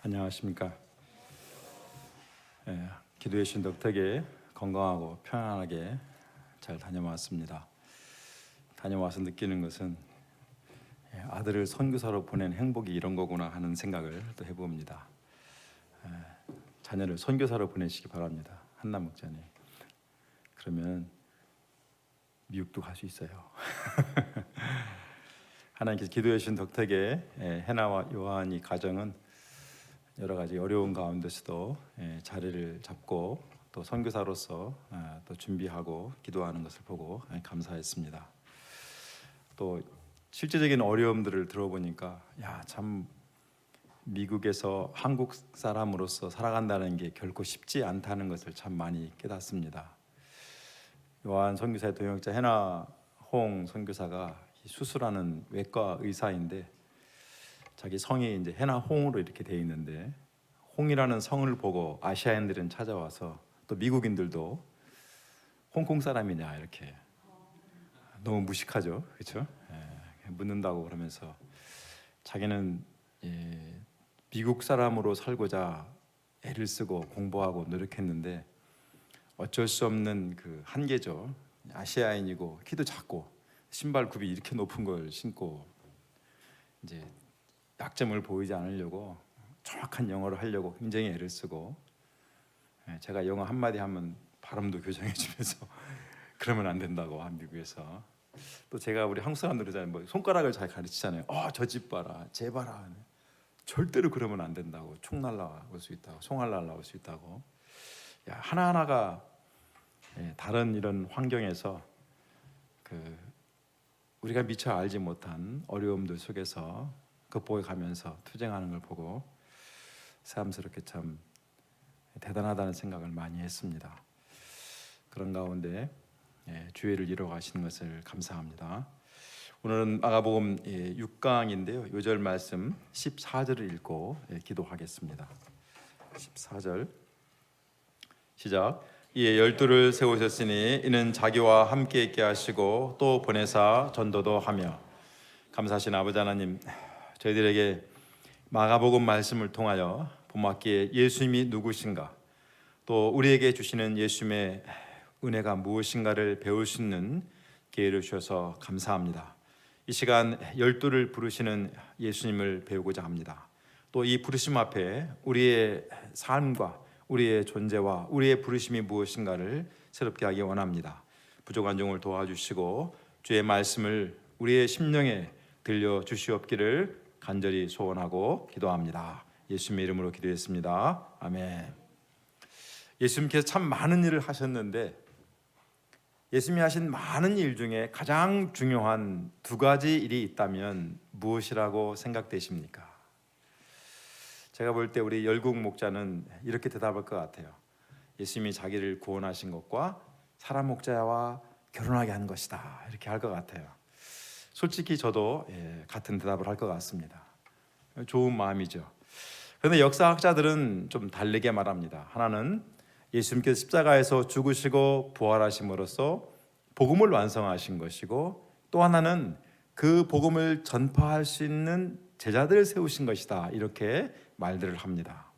안녕하십니까. 기도해 주신 덕택에 건강하고 편안하게 잘 다녀왔습니다. 다녀와서 느끼는 것은 아들을 선교사로 보낸 행복이 이런 거구나 하는 생각을 또 해봅니다. 자녀를 선교사로 보내시기 바랍니다. 한남 목자님. 그러면 미국도 갈 수 있어요. 하나님께서 기도해 주신 덕택에 해나와 요한이 가정은 여러 가지 어려운 가운데서도 자리를 잡고 또 선교사로서 또 준비하고 기도하는 것을 보고 감사했습니다. 또 실제적인 어려움들을 들어보니까 참 미국에서 한국 사람으로서 살아간다는 게 결코 쉽지 않다는 것을 참 많이 깨닫습니다. 요한 선교사의 동역자 해나홍 선교사가 수술하는 외과 의사인데 자기 성이 이제 해나홍으로 이렇게 돼 있는데 홍이라는 성을 보고 아시아인들은 찾아와서 또 미국인들도 홍콩 사람이냐 이렇게 너무 무식하죠, 그렇죠? 묻는다고 그러면서 자기는 미국 사람으로 살고자 애를 쓰고 공부하고 노력했는데 어쩔 수 없는 그 한계죠. 아시아인이고 키도 작고 신발 굽이 이렇게 높은 걸 신고 이제 약점을 보이지 않으려고 정확한 영어를 하려고 굉장히 애를 쓰고 제가 영어 한마디 하면 발음도 교정해 주면서 그러면 안 된다고 미국에서 또 제가 우리 한국 사람들 그러잖아요. 뭐 손가락을 잘 가르치잖아요. 저 집 봐라, 쟤 봐라. 절대로 그러면 안 된다고. 총 날라올 수 있다고, 총알 날라올 수 있다고. 하나하나가 다른 이런 환경에서 우리가 미처 알지 못한 어려움들 속에서 극복해 가면서 투쟁하는 걸 보고 새삼스럽게 참 대단하다는 생각을 많이 했습니다. 그런 가운데 주의를 이루어 가시는 것을 감사합니다. 오늘은 마가복음 6강인데요. 요절 말씀 14절을 읽고 기도하겠습니다. 14절 시작. 이에 12를 세우셨으니 이는 자기와 함께 있게 하시고 또 보내사 전도도 하며. 감사하신 아버지 하나님, 저희들에게 마가복음 말씀을 통하여 본받기에 예수님이 누구신가, 또 우리에게 주시는 예수님의 은혜가 무엇인가를 배울 수 있는 기회를 주셔서 감사합니다. 이 시간 12를 부르시는 예수님을 배우고자 합니다. 또 이 부르심 앞에 우리의 삶과 우리의 존재와 우리의 부르심이 무엇인가를 새롭게 하기 원합니다. 부족한 종을 도와주시고 주의 말씀을 우리의 심령에 들려주시옵기를 간절히 소원하고 기도합니다. 예수님의 이름으로 기도했습니다. 아멘. 예수님께서 참 많은 일을 하셨는데 예수님이 하신 많은 일 중에 가장 중요한 두 가지 일이 있다면 무엇이라고 생각되십니까? 제가 볼 때 우리 열국 목자는 이렇게 대답할 것 같아요. 예수님이 자기를 구원하신 것과 사람 목자와 결혼하게 한 것이다, 이렇게 할 것 같아요. 솔직히 저도 같은 대답을 할 것 같습니다. 좋은 마음이죠. 그런데 역사학자들은 좀 다르게 말합니다. 하나는 예수님께서 십자가에서 죽으시고 부활하심으로써 복음을 완성하신 것이고, 또 하나는 그 복음을 전파할 수 있는 제자들을 세우신 것이다, 이렇게 말들을 합니다.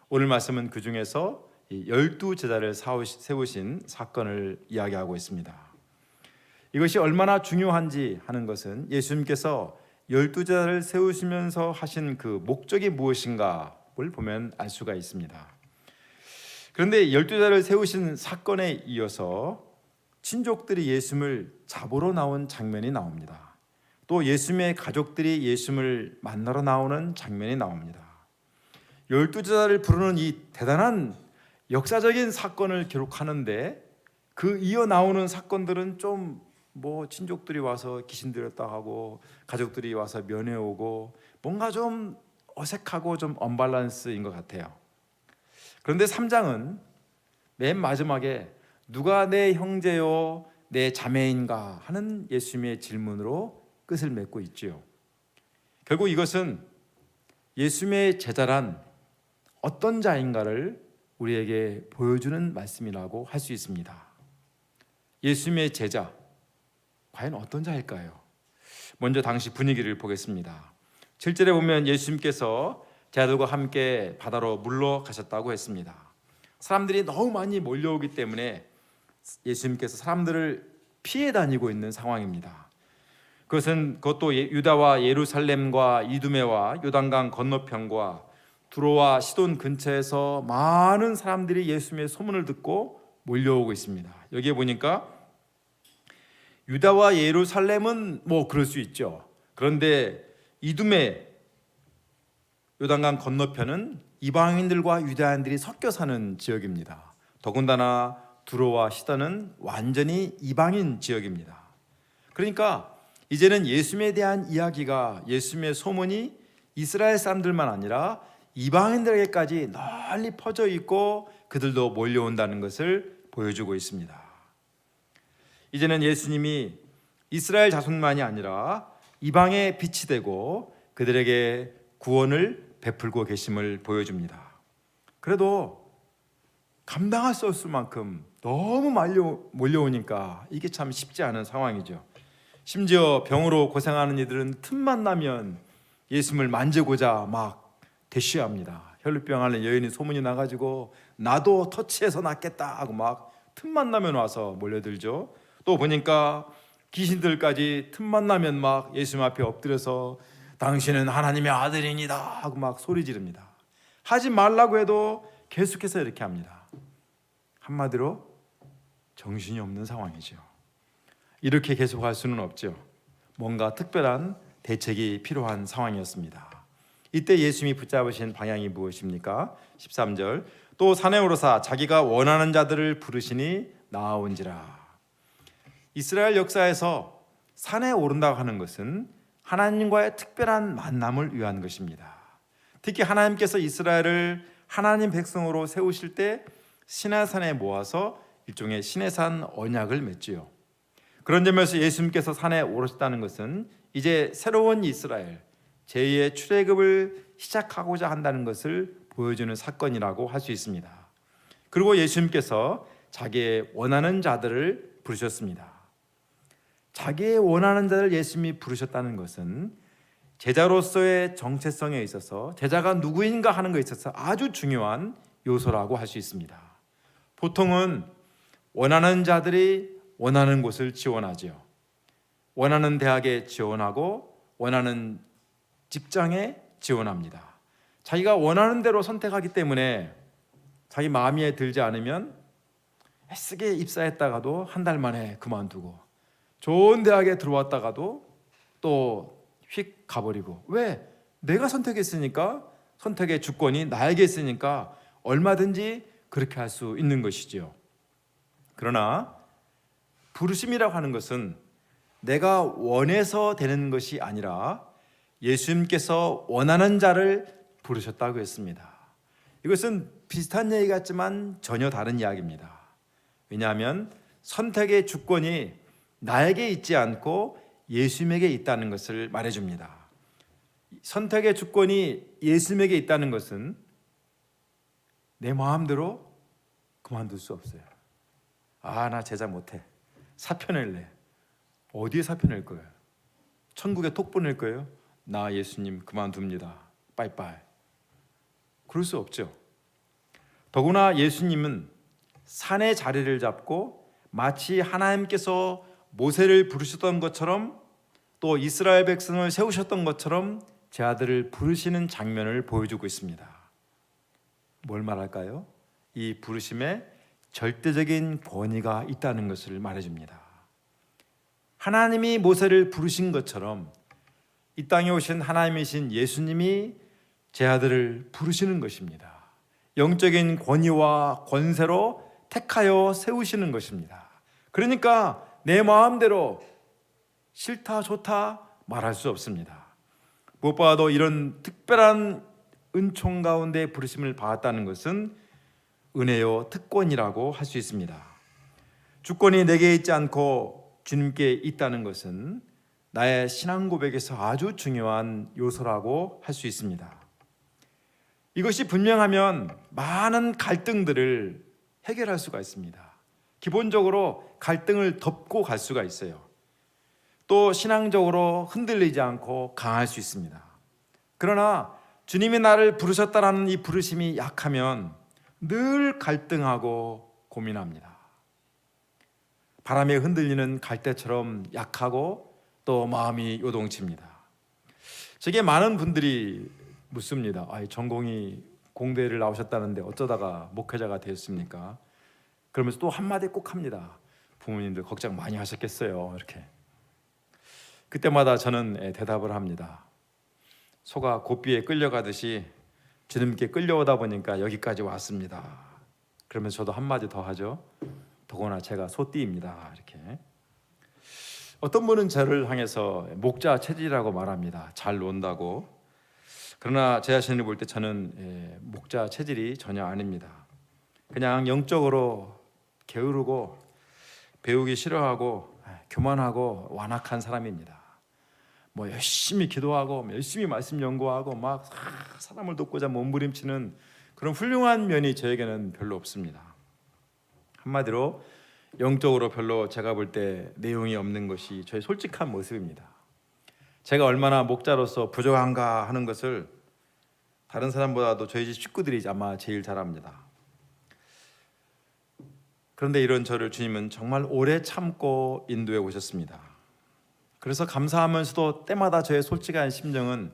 오늘 말씀은 그 중에서 12제자를 세우신 사건을 이야기하고 있습니다. 이것이 얼마나 중요한지 하는 것은 예수님께서 12제자를 세우시면서 하신 그 목적이 무엇인가를 보면 알 수가 있습니다. 그런데 12제자를 세우신 사건에 이어서 친족들이 예수님을 잡으러 나온 장면이 나옵니다. 또 예수님의 가족들이 예수님을 만나러 나오는 장면이 나옵니다. 12제자를 부르는 이 대단한 역사적인 사건을 기록하는데 그 이어 나오는 사건들은 좀 친족들이 와서 귀신 들렸다 하고 가족들이 와서 면회 오고 뭔가 좀 어색하고 좀 언밸런스인 것 같아요. 그런데 3장은 맨 마지막에 누가 내 형제요 내 자매인가 하는 예수님의 질문으로 끝을 맺고 있지요. 결국 이것은 예수님의 제자란 어떤 자인가를 우리에게 보여주는 말씀이라고 할 수 있습니다. 예수님의 제자, 과연 어떤 자일까요? 먼저 당시 분위기를 보겠습니다. 7절에 보면 예수님께서 제자들과 함께 바다로 물러가셨다고 했습니다. 사람들이 너무 많이 몰려오기 때문에 예수님께서 사람들을 피해 다니고 있는 상황입니다. 그것도 유다와 예루살렘과 이두메와 요단강 건너편과 두로와 시돈 근처에서 많은 사람들이 예수님의 소문을 듣고 몰려오고 있습니다. 여기에 보니까 유다와 예루살렘은 뭐 그럴 수 있죠. 그런데 이두메 요단강 건너편은 이방인들과 유대인들이 섞여 사는 지역입니다. 더군다나 두로와 시돈은 완전히 이방인 지역입니다. 그러니까 이제는 예수님에 대한 이야기가, 예수님의 소문이 이스라엘 사람들만 아니라 이방인들에게까지 널리 퍼져 있고 그들도 몰려온다는 것을 보여주고 있습니다. 이제는 예수님이 이스라엘 자손만이 아니라 이방의 빛이 되고 그들에게 구원을 베풀고 계심을 보여줍니다. 그래도 감당할 수 없을 만큼 너무 몰려오니까 이게 참 쉽지 않은 상황이죠. 심지어 병으로 고생하는 이들은 틈만 나면 예수님을 만지고자 막 대쉬합니다. 혈루병 앓는 여인이 소문이 나가지고 나도 터치해서 낫겠다 하고 막 틈만 나면 와서 몰려들죠. 또 보니까 귀신들까지 틈만 나면 막 예수님 앞에 엎드려서 당신은 하나님의 아들이니다 하고 막 소리 지릅니다. 하지 말라고 해도 계속해서 이렇게 합니다. 한마디로 정신이 없는 상황이죠. 이렇게 계속할 수는 없죠. 뭔가 특별한 대책이 필요한 상황이었습니다. 이때 예수님이 붙잡으신 방향이 무엇입니까? 13절 또 산에 오르사 자기가 원하는 자들을 부르시니 나아온지라. 이스라엘 역사에서 산에 오른다고 하는 것은 하나님과의 특별한 만남을 위한 것입니다. 특히 하나님께서 이스라엘을 하나님 백성으로 세우실 때 시내산에 모아서 일종의 시내산 언약을 맺지요. 그런 점에서 예수님께서 산에 오르셨다는 것은 이제 새로운 이스라엘, 제2의 출애굽을 시작하고자 한다는 것을 보여주는 사건이라고 할 수 있습니다. 그리고 예수님께서 자기의 원하는 자들을 부르셨습니다. 자기의 원하는 자를 예수님이 부르셨다는 것은 제자로서의 정체성에 있어서 제자가 누구인가 하는 것에 있어서 아주 중요한 요소라고 할 수 있습니다. 보통은 원하는 자들이 원하는 곳을 지원하죠. 원하는 대학에 지원하고 원하는 직장에 지원합니다. 자기가 원하는 대로 선택하기 때문에 자기 마음에 들지 않으면 애쓰게 입사했다가도 한 달 만에 그만두고 좋은 대학에 들어왔다가도 또 휙 가버리고, 왜? 내가 선택했으니까, 선택의 주권이 나에게 있으니까 얼마든지 그렇게 할 수 있는 것이지요. 그러나 부르심이라고 하는 것은 내가 원해서 되는 것이 아니라 예수님께서 원하는 자를 부르셨다고 했습니다. 이것은 비슷한 얘기 같지만 전혀 다른 이야기입니다. 왜냐하면 선택의 주권이 나에게 있지 않고 예수님에게 있다는 것을 말해줍니다. 선택의 주권이 예수님에게 있다는 것은 내 마음대로 그만둘 수 없어요. 나 제자 못해. 사표 낼래. 어디에 사표 낼 거예요? 천국에 톡 보낼 거예요? 나 예수님 그만둡니다. 빠이빠이. 그럴 수 없죠. 더구나 예수님은 산의 자리를 잡고 마치 하나님께서 모세를 부르셨던 것처럼 또 이스라엘 백성을 세우셨던 것처럼 제 아들을 부르시는 장면을 보여주고 있습니다. 뭘 말할까요? 이 부르심에 절대적인 권위가 있다는 것을 말해줍니다. 하나님이 모세를 부르신 것처럼 이 땅에 오신 하나님이신 예수님이 제 아들을 부르시는 것입니다. 영적인 권위와 권세로 택하여 세우시는 것입니다. 그러니까 내 마음대로 싫다 좋다 말할 수 없습니다. 무엇보다도 이런 특별한 은총 가운데 부르심을 받았다는 것은 은혜요 특권이라고 할 수 있습니다. 주권이 내게 있지 않고 주님께 있다는 것은 나의 신앙 고백에서 아주 중요한 요소라고 할 수 있습니다. 이것이 분명하면 많은 갈등들을 해결할 수가 있습니다. 기본적으로 갈등을 덮고 갈 수가 있어요. 또 신앙적으로 흔들리지 않고 강할 수 있습니다. 그러나 주님이 나를 부르셨다라는 이 부르심이 약하면 늘 갈등하고 고민합니다. 바람에 흔들리는 갈대처럼 약하고 또 마음이 요동칩니다. 제게 많은 분들이 묻습니다. 전공이 공대를 나오셨다는데 어쩌다가 목회자가 되었습니까? 그러면서 또 한마디 꼭 합니다. 부모님들 걱정 많이 하셨겠어요. 이렇게. 그때마다 저는 대답을 합니다. 소가 고삐에 끌려가듯이 주님께 끌려오다 보니까 여기까지 왔습니다. 그러면 저도 한마디 더 하죠. 더구나 제가 소띠입니다. 이렇게. 어떤 분은 저를 향해서 목자 체질이라고 말합니다. 잘 논다고. 그러나 제 자신을 볼 때 저는 목자 체질이 전혀 아닙니다. 그냥 영적으로 게으르고 배우기 싫어하고 교만하고 완악한 사람입니다. 뭐 열심히 기도하고 열심히 말씀 연구하고 막 사람을 돕고자 몸부림치는 그런 훌륭한 면이 저에게는 별로 없습니다. 한마디로 영적으로 별로 제가 볼 때 내용이 없는 것이 저의 솔직한 모습입니다. 제가 얼마나 목자로서 부족한가 하는 것을 다른 사람보다도 저희 집 식구들이 아마 제일 잘 압니다. 그런데 이런 저를 주님은 정말 오래 참고 인도해 오셨습니다. 그래서 감사하면서도 때마다 저의 솔직한 심정은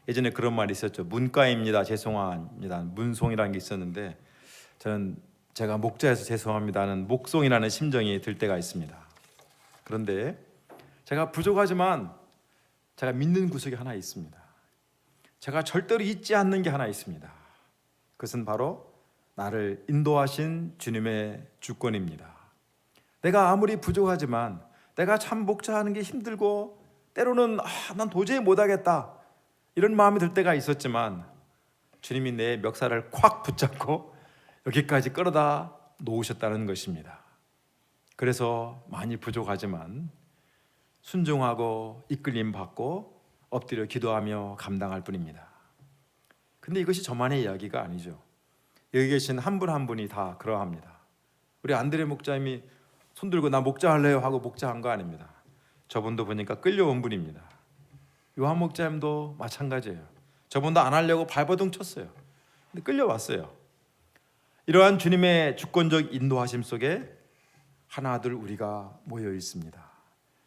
예전에 그런 말이 있었죠. 문과입니다. 죄송합니다. 문송이라는 게 있었는데 저는 제가 목자여서 죄송합니다는 목송이라는 심정이 들 때가 있습니다. 그런데 제가 부족하지만 제가 믿는 구석이 하나 있습니다. 제가 절대로 잊지 않는 게 하나 있습니다. 그것은 바로 나를 인도하신 주님의 주권입니다. 내가 아무리 부족하지만 내가 참 목자하는 게 힘들고 때로는 난 도저히 못하겠다 이런 마음이 들 때가 있었지만 주님이 내 멱살을 콱 붙잡고 여기까지 끌어다 놓으셨다는 것입니다. 그래서 많이 부족하지만 순종하고 이끌림 받고 엎드려 기도하며 감당할 뿐입니다. 근데 이것이 저만의 이야기가 아니죠. 여기 계신 한 분 한 분이 다 그러합니다. 우리 안드레 목자님이 손들고 나 목자할래요 하고 목자한 거 아닙니다. 저분도 보니까 끌려온 분입니다. 요한 목자님도 마찬가지예요. 저분도 안 하려고 발버둥 쳤어요. 근데 끌려왔어요. 이러한 주님의 주권적 인도하심 속에 하나둘 우리가 모여 있습니다.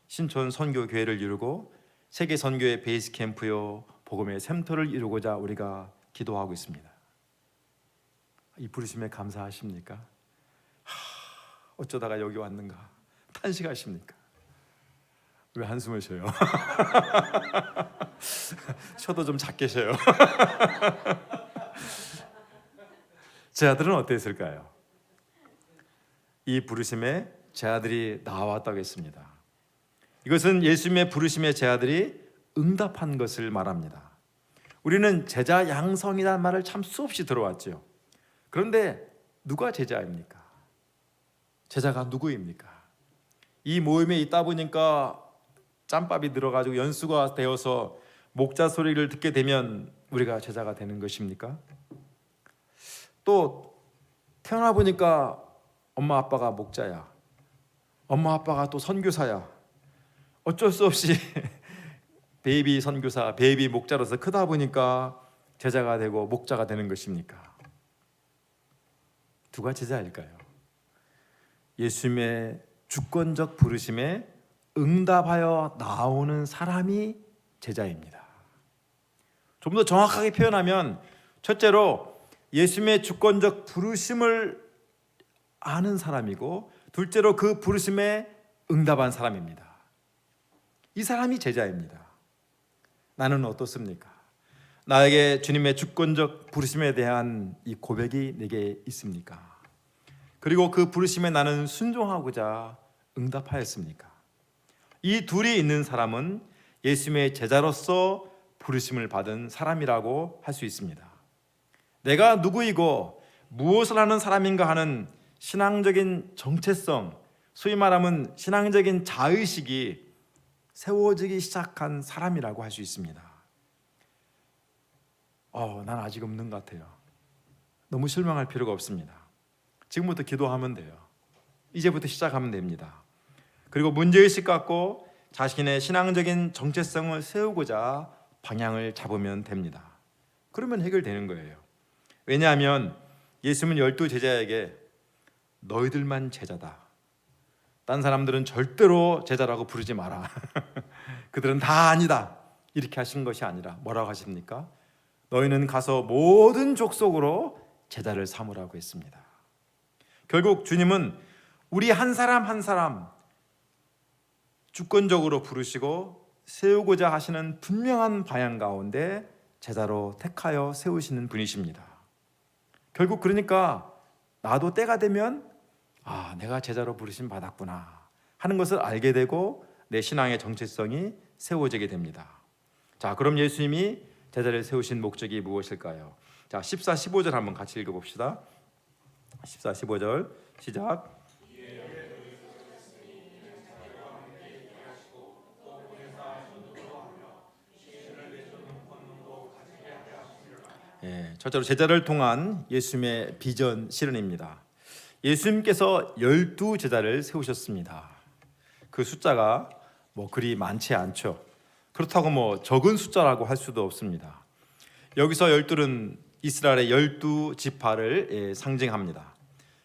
신촌 선교교회를 이루고 세계 선교의 베이스 캠프요 복음의 샘터를 이루고자 우리가 기도하고 있습니다. 이 부르심에 감사하십니까? 어쩌다가 여기 왔는가 탄식하십니까? 왜 한숨을 쉬어요? 쉬어도 좀 작게 쉬어요. 제 아들은 어땠을까요? 이 부르심에 제 아들이 나왔다고 했습니다. 이것은 예수님의 부르심에 제 아들이 응답한 것을 말합니다. 우리는 제자 양성이라는 말을 참 수없이 들어왔죠. 그런데 누가 제자입니까? 제자가 누구입니까? 이 모임에 있다 보니까 짬밥이 들어가지고 연수가 되어서 목자 소리를 듣게 되면 우리가 제자가 되는 것입니까? 또 태어나 보니까 엄마 아빠가 목자야. 엄마 아빠가 또 선교사야. 어쩔 수 없이 베이비 선교사, 베이비 목자로서 크다 보니까 제자가 되고 목자가 되는 것입니까? 누가 제자일까요? 예수님의 주권적 부르심에 응답하여 나오는 사람이 제자입니다. 좀 더 정확하게 표현하면 첫째로 예수님의 주권적 부르심을 아는 사람이고 둘째로 그 부르심에 응답한 사람입니다. 이 사람이 제자입니다. 나는 어떻습니까? 나에게 주님의 주권적 부르심에 대한 이 고백이 내게 있습니까? 그리고 그 부르심에 나는 순종하고자 응답하였습니까? 이 둘이 있는 사람은 예수님의 제자로서 부르심을 받은 사람이라고 할 수 있습니다. 내가 누구이고 무엇을 하는 사람인가 하는 신앙적인 정체성, 소위 말하면 신앙적인 자의식이 세워지기 시작한 사람이라고 할 수 있습니다. 난 아직 없는 것 같아요. 너무 실망할 필요가 없습니다. 지금부터 기도하면 돼요. 이제부터 시작하면 됩니다. 그리고 문제의식 갖고 자신의 신앙적인 정체성을 세우고자 방향을 잡으면 됩니다. 그러면 해결되는 거예요. 왜냐하면 예수님은 12 제자에게 너희들만 제자다, 딴 사람들은 절대로 제자라고 부르지 마라 그들은 다 아니다, 이렇게 하신 것이 아니라 뭐라고 하십니까? 너희는 가서 모든 족속으로 제자를 삼으라고 했습니다. 결국 주님은 우리 한 사람 한 사람 주권적으로 부르시고 세우고자 하시는 분명한 방향 가운데 제자로 택하여 세우시는 분이십니다. 결국 그러니까 나도 때가 되면 내가 제자로 부르심 받았구나 하는 것을 알게 되고 내 신앙의 정체성이 세워지게 됩니다. 자, 그럼 예수님이 제자를 세우신 목적이 무엇일까요? 자, 14, 15절 한번 같이 읽어봅시다. 14, 15절 시작. 저자로 제자를 통한 예수님의 비전 실현입니다. 예수님께서 12 제자를 세우셨습니다. 그 숫자가 그리 많지 않죠. 그렇다고 적은 숫자라고 할 수도 없습니다. 여기서 12는 이스라엘의 12 지파를 상징합니다.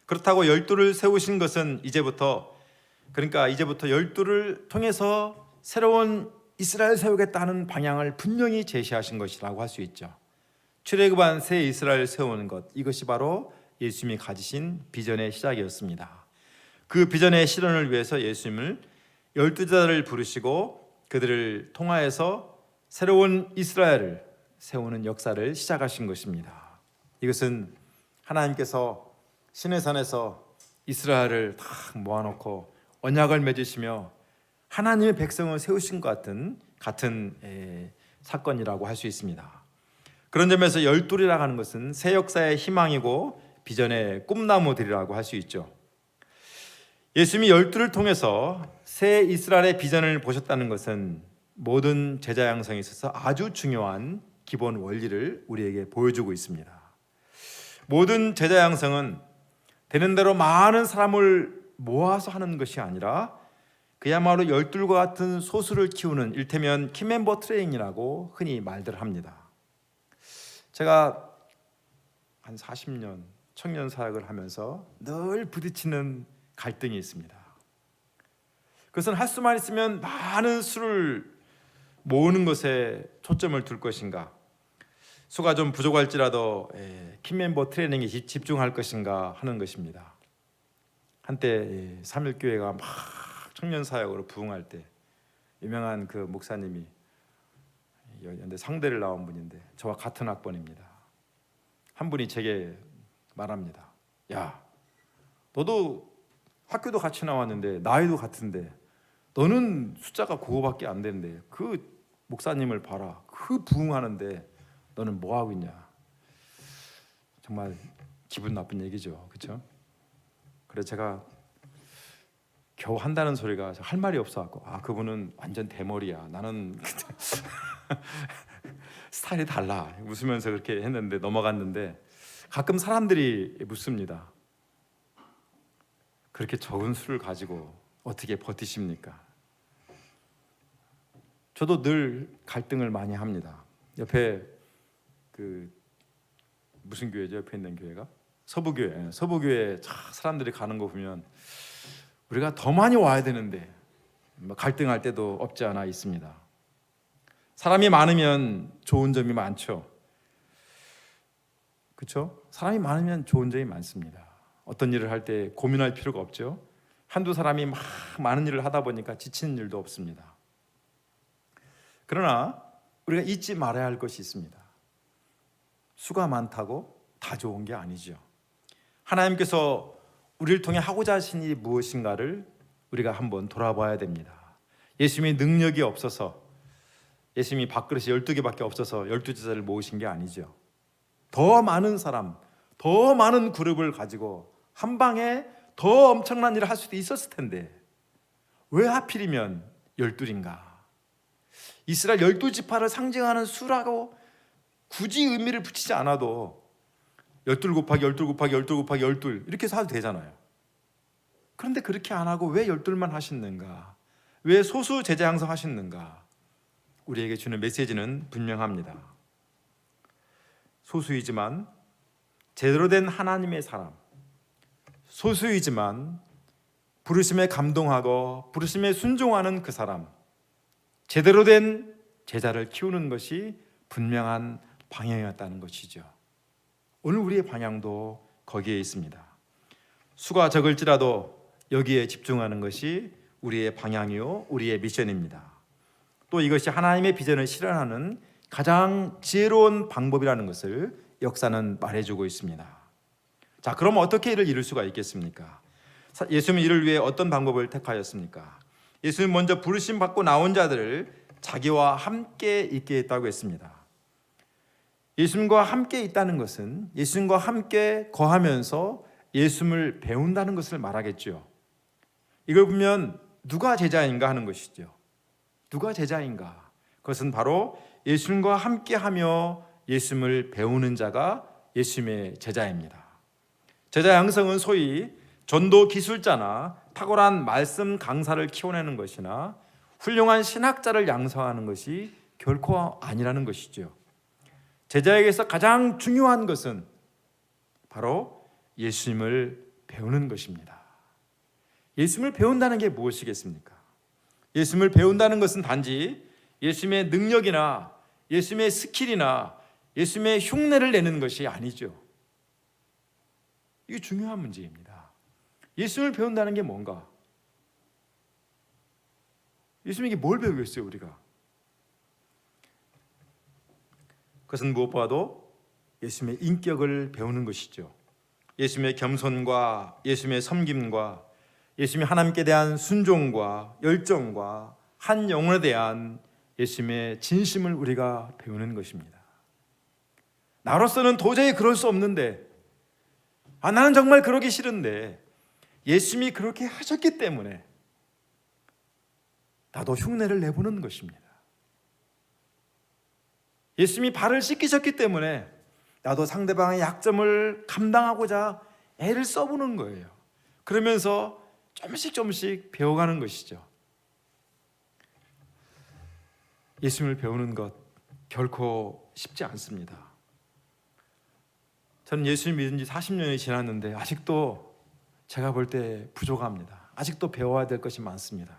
그렇다고 12를 세우신 것은 이제부터 12를 통해서 새로운 이스라엘 세우겠다는 방향을 분명히 제시하신 것이라고 할 수 있죠. 출애굽한 새 이스라엘 세우는 것, 이것이 바로 예수님이 가지신 비전의 시작이었습니다. 그 비전의 실현을 위해서 예수님을 12제자를 부르시고 그들을 통하여서 새로운 이스라엘을 세우는 역사를 시작하신 것입니다. 이것은 하나님께서 시내산에서 이스라엘을 다 모아놓고 언약을 맺으시며 하나님의 백성을 세우신 것 같은 사건이라고 할 수 있습니다. 그런 점에서 12이라고 하는 것은 새 역사의 희망이고 비전의 꿈나무들이라고 할 수 있죠. 예수님이 12를 통해서 새 이스라엘의 비전을 보셨다는 것은 모든 제자 양성에 있어서 아주 중요한 기본 원리를 우리에게 보여주고 있습니다. 모든 제자 양성은 되는 대로 많은 사람을 모아서 하는 것이 아니라 그야말로 12과 같은 소수를 키우는, 일테면 키멤버 트레이닝이라고 흔히 말들 합니다. 제가 한 40년 청년 사역을 하면서 늘 부딪히는 갈등이 있습니다. 그것은 할 수만 있으면 많은 수를 모으는 것에 초점을 둘 것인가, 수가 좀 부족할지라도 키멤버 트레이닝에 집중할 것인가 하는 것입니다. 한때 삼일교회가 막 청년 사역으로 부흥할 때 유명한 그 목사님이 연대 상대를 나온 분인데 저와 같은 학번입니다. 한 분이 제게 말합니다. 야, 너도 학교도 같이 나왔는데 나이도 같은데 너는 숫자가 그거밖에 안 되는데 그 목사님을 봐라, 그 부흥하는데 너는 뭐 하고 있냐. 정말 기분 나쁜 얘기죠, 그렇죠? 그래서 제가 겨우 한다는 소리가 할 말이 없어갖고 그분은 완전 대머리야, 나는 스타일이 달라, 웃으면서 그렇게 했는데 넘어갔는데, 가끔 사람들이 묻습니다. 그렇게 적은 수를 가지고 어떻게 버티십니까? 저도 늘 갈등을 많이 합니다. 옆에 무슨 교회죠? 옆에 있는 교회가 서부교회 사람들이 가는 거 보면 우리가 더 많이 와야 되는데 갈등할 때도 없지 않아 있습니다. 사람이 많으면 좋은 점이 많죠. 그렇죠? 사람이 많으면 좋은 점이 많습니다. 어떤 일을 할 때 고민할 필요가 없죠. 한두 사람이 막 많은 일을 하다 보니까 지치는 일도 없습니다. 그러나 우리가 잊지 말아야 할 것이 있습니다. 수가 많다고 다 좋은 게 아니죠. 하나님께서 우리를 통해 하고자 하신 일이 무엇인가를 우리가 한번 돌아봐야 됩니다. 예수님이 능력이 없어서, 예수님이 밥그릇이 12개밖에 없어서 12제자를 모으신 게 아니죠. 더 많은 사람, 더 많은 그룹을 가지고 한 방에 더 엄청난 일을 할 수도 있었을 텐데 왜 하필이면 12인가? 이스라엘 12지파를 상징하는 수라고 굳이 의미를 붙이지 않아도 12 곱하기 12 곱하기 12 곱하기 12 이렇게 해서 해도 되잖아요. 그런데 그렇게 안 하고 왜 12만 하셨는가? 왜 소수 제자 양성 하셨는가? 우리에게 주는 메시지는 분명합니다. 소수이지만 제대로 된 하나님의 사람, 소수이지만 부르심에 감동하고 부르심에 순종하는 그 사람, 제대로 된 제자를 키우는 것이 분명한 방향이었다는 것이죠. 오늘 우리의 방향도 거기에 있습니다. 수가 적을지라도 여기에 집중하는 것이 우리의 방향이요, 우리의 미션입니다. 또 이것이 하나님의 비전을 실현하는 가장 지혜로운 방법이라는 것을 역사는 말해주고 있습니다. 자, 그럼 어떻게 이를 이룰 수가 있겠습니까? 예수님은 이를 위해 어떤 방법을 택하였습니까? 예수님은 먼저 부르심 받고 나온 자들을 자기와 함께 있게 했다고 했습니다. 예수님과 함께 있다는 것은 예수님과 함께 거하면서 예수님을 배운다는 것을 말하겠죠. 이걸 보면 누가 제자인가 하는 것이죠. 누가 제자인가? 그것은 바로 예수님과 함께하며 예수님을 배우는 자가 예수님의 제자입니다. 제자 양성은 소위 전도 기술자나 탁월한 말씀 강사를 키워내는 것이나 훌륭한 신학자를 양성하는 것이 결코 아니라는 것이죠. 제자에게서 가장 중요한 것은 바로 예수님을 배우는 것입니다. 예수님을 배운다는 게 무엇이겠습니까? 예수님을 배운다는 것은 단지 예수님의 능력이나 예수님의 스킬이나 예수님의 흉내를 내는 것이 아니죠. 이게 중요한 문제입니다. 예수님을 배운다는 게 뭔가? 예수님에게 뭘 배우겠어요, 우리가? 그것은 무엇보다도 예수님의 인격을 배우는 것이죠. 예수님의 겸손과 예수님의 섬김과 예수님의 하나님께 대한 순종과 열정과 한 영혼에 대한 예수님의 진심을 우리가 배우는 것입니다. 나로서는 도저히 그럴 수 없는데, 나는 정말 그러기 싫은데 예수님이 그렇게 하셨기 때문에 나도 흉내를 내보는 것입니다. 예수님이 발을 씻기셨기 때문에 나도 상대방의 약점을 감당하고자 애를 써보는 거예요. 그러면서 조금씩 배워가는 것이죠. 예수님을 배우는 것 결코 쉽지 않습니다. 저는 예수님 믿은 지 40년이 지났는데 아직도 제가 볼 때 부족합니다. 아직도 배워야 될 것이 많습니다.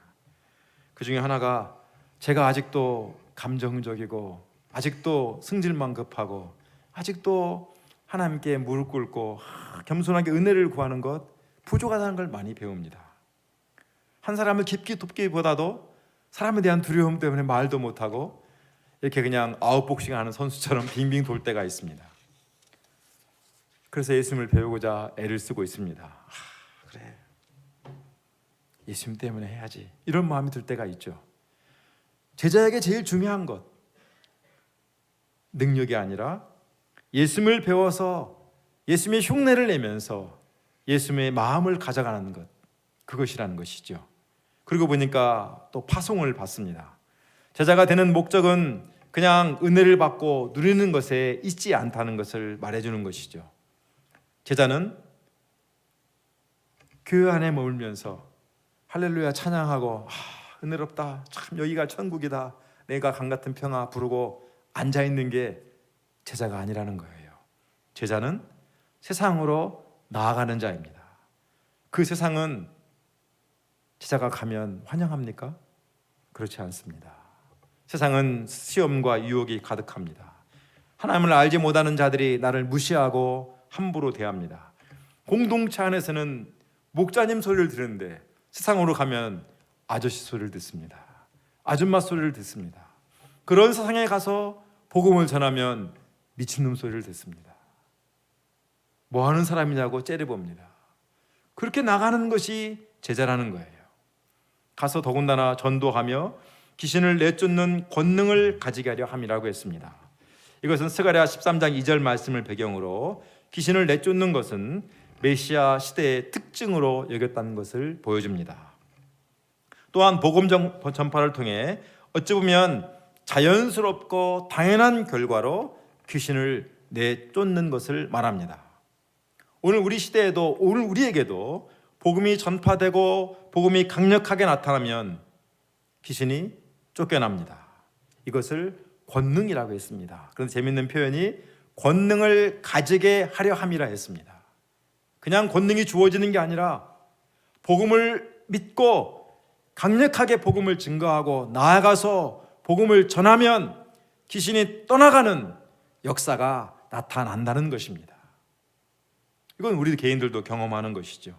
그 중에 하나가 제가 아직도 감정적이고 아직도 승질만 급하고 아직도 하나님께 무릎 꿇고 겸손하게 은혜를 구하는 것 부족하다는 걸 많이 배웁니다. 한 사람을 깊이 돕기보다도 사람에 대한 두려움 때문에 말도 못하고 이렇게 그냥 아웃복싱 하는 선수처럼 빙빙 돌 때가 있습니다. 그래서 예수님을 배우고자 애를 쓰고 있습니다. 그래, 예수님 때문에 해야지, 이런 마음이 들 때가 있죠. 제자에게 제일 중요한 것, 능력이 아니라 예수님을 배워서 예수님의 흉내를 내면서 예수님의 마음을 가져가는 것, 그것이라는 것이죠. 그리고 보니까 또 파송을 받습니다. 제자가 되는 목적은 그냥 은혜를 받고 누리는 것에 있지 않다는 것을 말해주는 것이죠. 제자는 교회 안에 머물면서 할렐루야 찬양하고 은혜롭다, 참 여기가 천국이다, 내가 강같은 평화 부르고 앉아있는 게 제자가 아니라는 거예요. 제자는 세상으로 나아가는 자입니다. 그 세상은 제자가 가면 환영합니까? 그렇지 않습니다. 세상은 시험과 유혹이 가득합니다. 하나님을 알지 못하는 자들이 나를 무시하고 함부로 대합니다. 공동체 안에서는 목자님 소리를 들으는데 세상으로 가면 아저씨 소리를 듣습니다. 아줌마 소리를 듣습니다. 그런 세상에 가서 복음을 전하면 미친놈 소리를 듣습니다. 뭐 하는 사람이냐고 째려봅니다. 그렇게 나가는 것이 제자라는 거예요. 가서 더군다나 전도하며 귀신을 내쫓는 권능을 가지게 하려 함이라고 했습니다. 이것은 스가랴 13장 2절 말씀을 배경으로 귀신을 내쫓는 것은 메시아 시대의 특징으로 여겼다는 것을 보여줍니다. 또한 복음 전파를 통해 어찌 보면 자연스럽고 당연한 결과로 귀신을 내쫓는 것을 말합니다. 오늘 우리 시대에도, 오늘 우리에게도 복음이 전파되고 복음이 강력하게 나타나면 귀신이 쫓겨납니다. 이것을 권능이라고 했습니다. 그런데 재밌는 표현이 권능을 가지게 하려 함이라 했습니다. 그냥 권능이 주어지는 게 아니라 복음을 믿고 강력하게 복음을 증거하고 나아가서 복음을 전하면 귀신이 떠나가는 역사가 나타난다는 것입니다. 이건 우리 개인들도 경험하는 것이죠.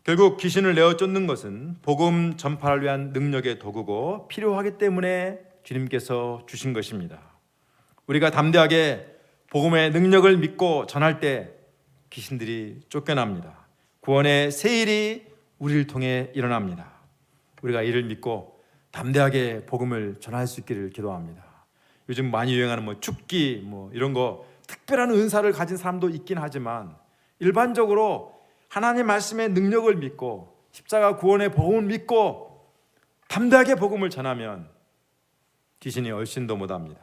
결국 귀신을 내어 쫓는 것은 복음 전파를 위한 능력의 도구고 필요하기 때문에 주님께서 주신 것입니다. 우리가 담대하게 복음의 능력을 믿고 전할 때 귀신들이 쫓겨납니다. 구원의 새 일이 우리를 통해 일어납니다. 우리가 이를 믿고 담대하게 복음을 전할 수 있기를 기도합니다. 요즘 많이 유행하는 죽기 이런 거 특별한 은사를 가진 사람도 있긴 하지만 일반적으로 하나님 말씀의 능력을 믿고 십자가 구원의 복음을 믿고 담대하게 복음을 전하면 귀신이 얼씬도 못합니다.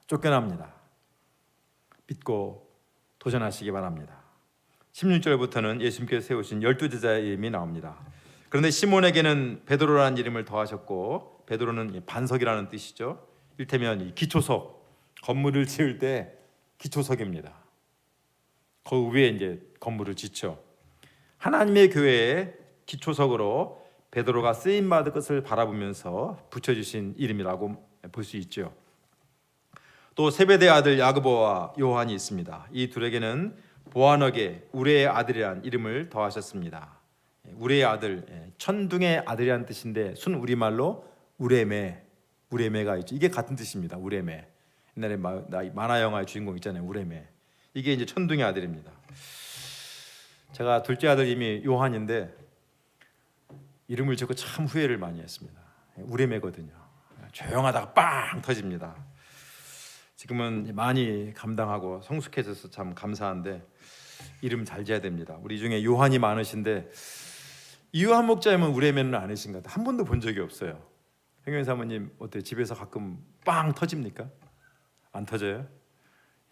쫓겨납니다. 믿고 도전하시기 바랍니다. 16절부터는 예수님께서 세우신 12제자의 이름이 나옵니다. 그런데 시몬에게는 베드로라는 이름을 더하셨고, 베드로는 반석이라는 뜻이죠. 일테면 이 기초석, 건물을 지을 때 기초석입니다. 그 위에 이제 건물을 짓죠. 하나님의 교회의 기초석으로 베드로가 쓰임 받을 것을 바라보면서 붙여주신 이름이라고 볼 수 있죠. 또 세베대의 아들 야고보와 요한이 있습니다. 이 둘에게는 보아너게 우레의 아들이란 이름을 더하셨습니다. 우레의 아들, 천둥의 아들이란 뜻인데 순 우리말로 우레메가 있죠. 이게 같은 뜻입니다. 우레메. 옛날에 만화 영화의 주인공 있잖아요. 우레메. 이게 이제 천둥의 아들입니다. 제가 둘째 아들 이름이 요한인데 이름을 짓고 참 후회를 많이 했습니다. 우레메거든요. 조용하다가 빵 터집니다. 지금은 많이 감당하고 성숙해져서 참 감사한데 이름 잘 지어야 됩니다. 우리 중에 요한이 많으신데 이요한 목자님은 우레메는 아니신 것 같아요. 한 번도 본 적이 없어요. 행현 사모님 어때요? 집에서 가끔 빵 터집니까? 안 터져요?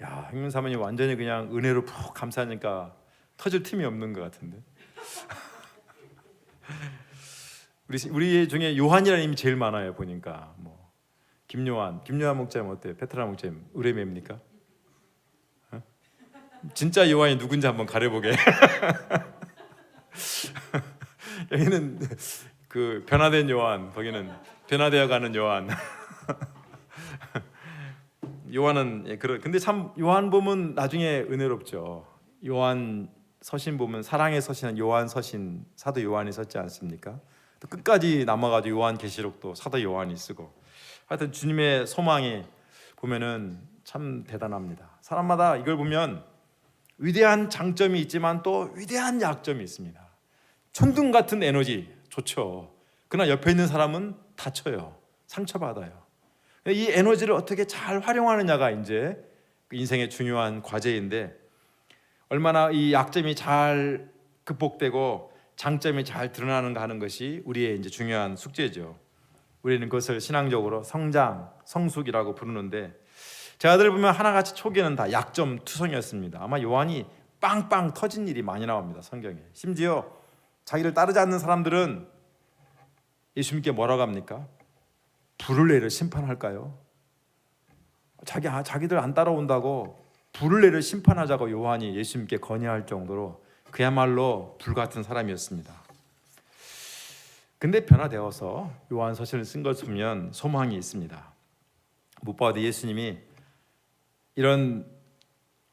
야, 행현 사모님 완전히 그냥 은혜로 푹 감사하니까 터질 틈이 없는 것 같은데. 우리 중에 요한이라는 이름이 제일 많아요. 보니까 김요한 목자님 어때요? 페트라 목자님 우레메입니까? 진짜 요한이 누군지 한번 가려보게. 여기는 그 변화된 요한, 거기는 변화되어가는 요한. 요한은 근데 참 요한 보면 나중에 은혜롭죠. 요한 서신 보면 사랑의 서신은 요한 서신 사도 요한이 썼지 않습니까? 또 끝까지 남아가지고 요한 계시록도 사도 요한이 쓰고. 하여튼 주님의 소망이 보면은 참 대단합니다. 사람마다 이걸 보면 위대한 장점이 있지만 또 위대한 약점이 있습니다. 천둥 같은 에너지 좋죠. 그러나 옆에 있는 사람은 다쳐요. 상처받아요. 이 에너지를 어떻게 잘 활용하느냐가 이제 인생의 중요한 과제인데 얼마나 이 약점이 잘 극복되고 장점이 잘 드러나는가 하는 것이 우리의 이제 중요한 숙제죠. 우리는 그것을 신앙적으로 성장, 성숙이라고 부르는데 제 아들 보면 하나같이 초기에는 다 약점 투성이었습니다. 아마 요한이 빵빵 터진 일이 많이 나옵니다. 성경에. 심지어 자기를 따르지 않는 사람들은 예수님께 뭐라고 합니까? 불을 내려 심판할까요? 자기들 안 따라온다고 불을 내려 심판하자고 요한이 예수님께 건의할 정도로 그야말로 불같은 사람이었습니다. 근데 변화되어서 요한 서신을 쓴 것을 보면 소망이 있습니다. 무엇보다도 예수님이 이런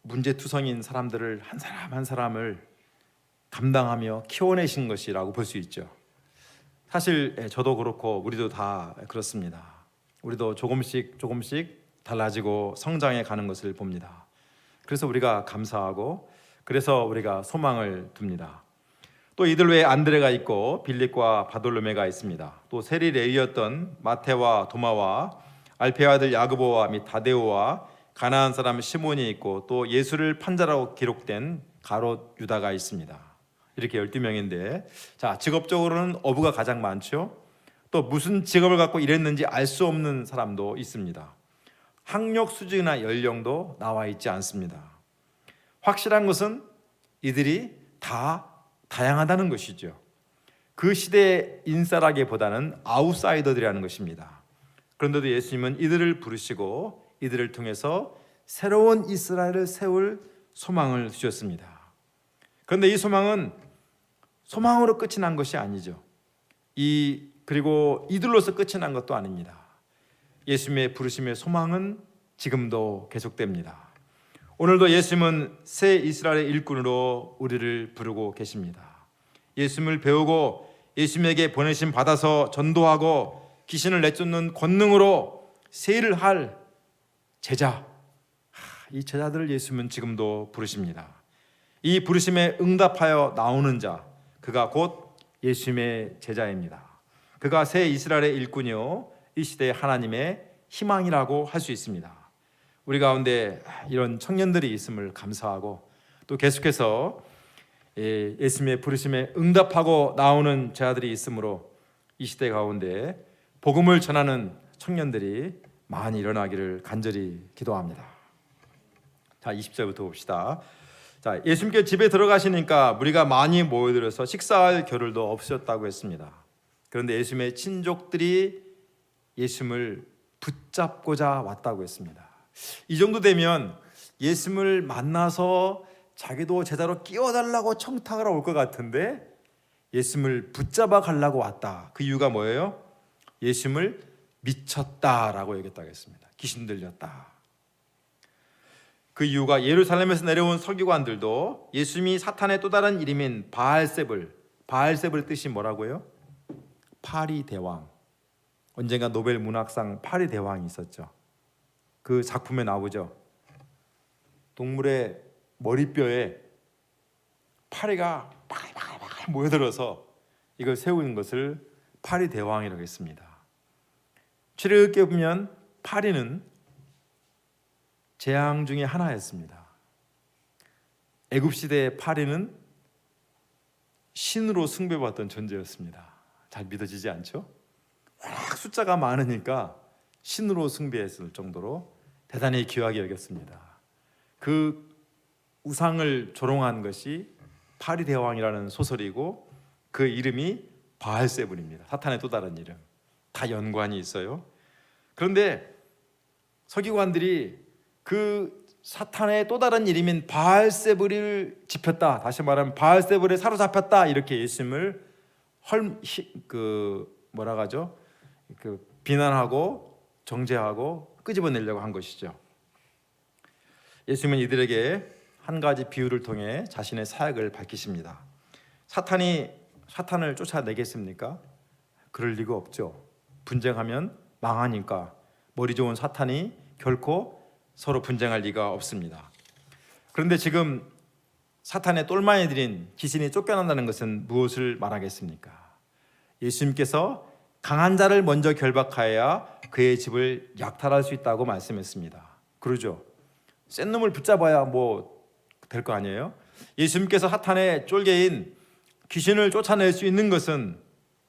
문제투성인 사람들을 한 사람 한 사람을 감당하며 키워내신 것이라고 볼 수 있죠. 사실 저도 그렇고 우리도 다 그렇습니다. 우리도 조금씩 달라지고 성장해 가는 것을 봅니다. 그래서 우리가 감사하고 그래서 우리가 소망을 둡니다. 또 이들 외에 안드레가 있고 빌립과 바돌로메가 있습니다. 또 세리 레위였던 마테와 도마와 알페의 아들 야고보와 및 다데오와 가나안 사람 시몬이 있고 또 예수를 판자라고 기록된 가롯 유다가 있습니다. 이렇게 12명인데 자, 직업적으로는 어부가 가장 많죠. 또 무슨 직업을 갖고 일했는지 알 수 없는 사람도 있습니다. 학력 수준이나 연령도 나와 있지 않습니다. 확실한 것은 이들이 다 다양하다는 것이죠. 그 시대의 인싸라기보다는 아웃사이더들이라는 것입니다. 그런데도 예수님은 이들을 부르시고 이들을 통해서 새로운 이스라엘을 세울 소망을 주셨습니다. 그런데 이 소망은 소망으로 끝이 난 것이 아니죠. 그리고 이들로서 끝이 난 것도 아닙니다. 예수님의 부르심의 소망은 지금도 계속됩니다. 오늘도 예수님은 새 이스라엘의 일꾼으로 우리를 부르고 계십니다. 예수님을 배우고 예수님에게 보내심 받아서 전도하고 귀신을 내쫓는 권능으로 세일을 할 제자, 이 제자들을 예수님은 지금도 부르십니다. 이 부르심에 응답하여 나오는 자, 그가 곧 예수님의 제자입니다. 그가 새 이스라엘의 일꾼이요 이 시대의 하나님의 희망이라고 할 수 있습니다. 우리 가운데 이런 청년들이 있음을 감사하고 또 계속해서 예수님의 부르심에 응답하고 나오는 제자들이 있으므로 이 시대 가운데 복음을 전하는 청년들이 많이 일어나기를 간절히 기도합니다. 자, 20절부터 봅시다. 자, 예수님께 집에 들어가시니까 무리가 많이 모여들어서 식사할 겨를도 없으셨다고 했습니다. 그런데 예수님의 친족들이 예수님을 붙잡고자 왔다고 했습니다. 이 정도 되면 예수님을 만나서 자기도 제자로 끼워달라고 청탁하러 올 것 같은데 예수님을 붙잡아 가려고 왔다. 그 이유가 뭐예요? 예수님을 미쳤다라고 얘기했다고 했습니다. 귀신 들렸다. 그 이유가 예루살렘에서 내려온 서기관들도 예수님이 사탄의 또 다른 이름인 바알세불 뜻이 뭐라고요? 파리 대왕. 언젠가 노벨 문학상 파리 대왕이 있었죠. 그 작품에 나오죠. 동물의 머리뼈에 파리가 바글바글 모여들어서 이걸 세우는 것을 파리 대왕이라고 했습니다. 추리에 보면 파리는 재앙 중에 하나였습니다. 애굽 시대의 파리는 신으로 숭배받던 존재였습니다. 잘 믿어지지 않죠? 워낙 숫자가 많으니까 신으로 숭배했을 정도로 대단히 귀하게 여겼습니다. 그 우상을 조롱한 것이 파리 대왕이라는 소설이고 그 이름이 바알세불입니다. 사탄의 또 다른 이름. 다 연관이 있어요. 그런데 서기관들이 그 사탄의 또 다른 이름인 바알세불을 짚혔다. 다시 말하면 바알세불에 사로잡혔다. 이렇게 예수님을 비난하고 정죄하고 끄집어내려고 한 것이죠. 예수님은 이들에게 한 가지 비유를 통해 자신의 사역을 밝히십니다. 사탄을 쫓아내겠습니까? 그럴 리가 없죠. 분쟁하면 망하니까 머리 좋은 사탄이 결코 서로 분쟁할 리가 없습니다. 그런데 지금 사탄의 똘마니들인 귀신이 쫓겨난다는 것은 무엇을 말하겠습니까? 예수님께서 강한 자를 먼저 결박하여야 그의 집을 약탈할 수 있다고 말씀했습니다. 그러죠. 센 놈을 붙잡아야 될 거 아니에요? 예수님께서 사탄의 쫄개인 귀신을 쫓아낼 수 있는 것은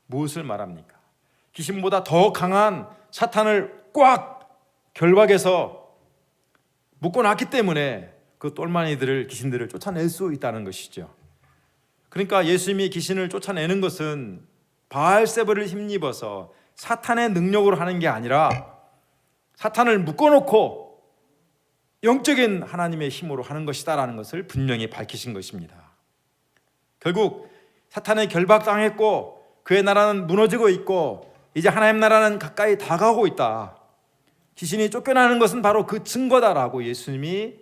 무엇을 말합니까? 귀신보다 더 강한 사탄을 꽉 결박해서 묶어놨기 때문에 그 똘마니들을 귀신들을 쫓아낼 수 있다는 것이죠. 그러니까 예수님이 귀신을 쫓아내는 것은 바알세불을 힘입어서 사탄의 능력으로 하는 게 아니라 사탄을 묶어놓고 영적인 하나님의 힘으로 하는 것이다라는 것을 분명히 밝히신 것입니다. 결국 사탄에 결박당했고 그의 나라는 무너지고 있고 이제 하나님 나라는 가까이 다가오고 있다. 귀신이 쫓겨나는 것은 바로 그 증거다라고 예수님이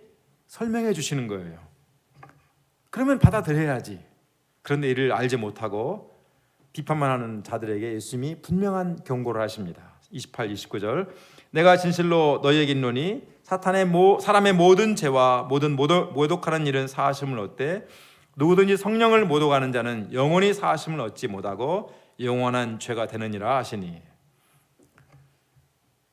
설명해 주시는 거예요. 그러면 받아들여야지. 그런데 이를 알지 못하고 비판만 하는 자들에게 예수님이 분명한 경고를 하십니다. 28, 29절 내가 진실로 너희에게 이르노니 사람의 모든 죄와 모든 모독하는 일은 사하심을 얻되 누구든지 성령을 모독하는 자는 영원히 사하심을 얻지 못하고 영원한 죄가 되느니라 하시니.